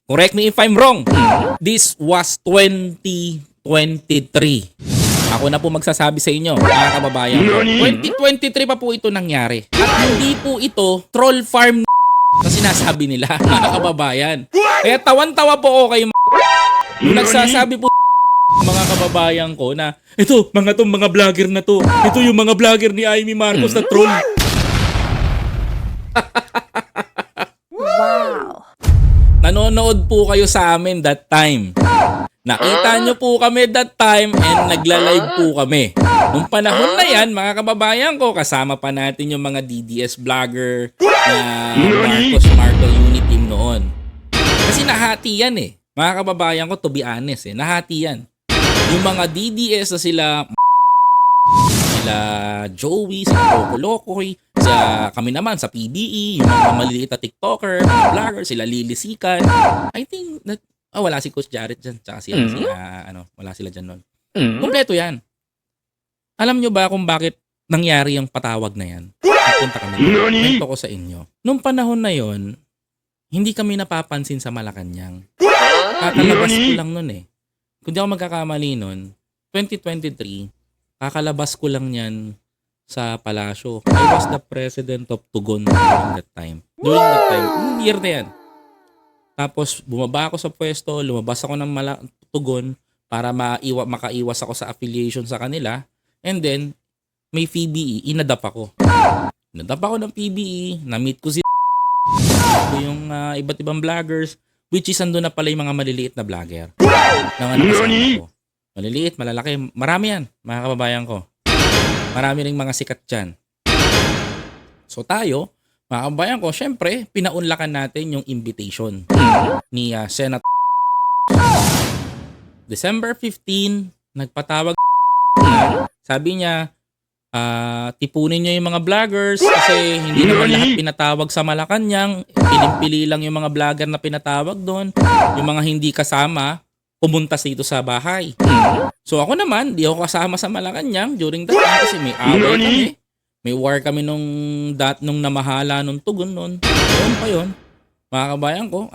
Correct me if I'm wrong. This was 2023. Ako na po magsasabi sa inyo, mga kababayan. 2023 pa po ito nangyari. At hindi po ito troll farm na sinasabi nila, mga kababayan. Kaya tawan-tawa po ako kayo. Nagsasabi po mga kababayan ko na ito, mga vlogger na to. Ito yung mga vlogger ni Amy Marcos na troll. Wow. Nanonood po kayo sa amin that time. Nakita nyo po kami that time and nagla-live po kami. Nung panahon na yan, mga kababayan ko, kasama pa natin yung mga DDS vlogger na Marcos Marco Unity Team noon. Kasi nahati yan eh. Mga kababayan ko, to be honest eh, nahati yan. Yung mga DDS na sila Joey, sila Lokoy, kami naman sa PBE, yung mga maliliit na TikToker, mga vlogger, sila Lilisikan. I think that wala si Coach Jared dyan, tsaka wala sila dyan nun. Kompleto yan. Alam nyo ba kung bakit nangyari yung patawag na yan? Punta kami. Kwento ko sa inyo. Nung panahon na yon, hindi kami napapansin sa Malacanang. Kakalabas ko lang nun eh. Kung di ako magkakamali nun, 2023, kakalabas ko lang yan sa palasyo. I was the president of Tugon during that time. Year na yan. Tapos bumaba ako sa pwesto, lumabas ako ng Tugon para makaiwas ako sa affiliation sa kanila. And then, may PBE, inadap ako. Inadap ako ng PBE, na-meet ko si yung iba't ibang vloggers, which is ando na pala yung mga maliliit na vlogger. Ko. Maliliit, malalaki, marami yan, mga kababayan ko. Marami ring mga sikat dyan. So tayo, mga kababayan ko, syempre, pinaunlakan natin yung invitation ni Senate. December 15, nagpatawag. Sabi niya, tipunin niyo yung mga vloggers kasi hindi naman lahat pinatawag sa Malacanang. Pinimpili lang yung mga vlogger na pinatawag doon. Yung mga hindi kasama, pumunta dito sa bahay. So ako naman, di ako kasama sa Malacanang during that time kasi may away kami. May war kami nung namahala nung Tugon noon. Noon pa yun. Mga kabayan ko,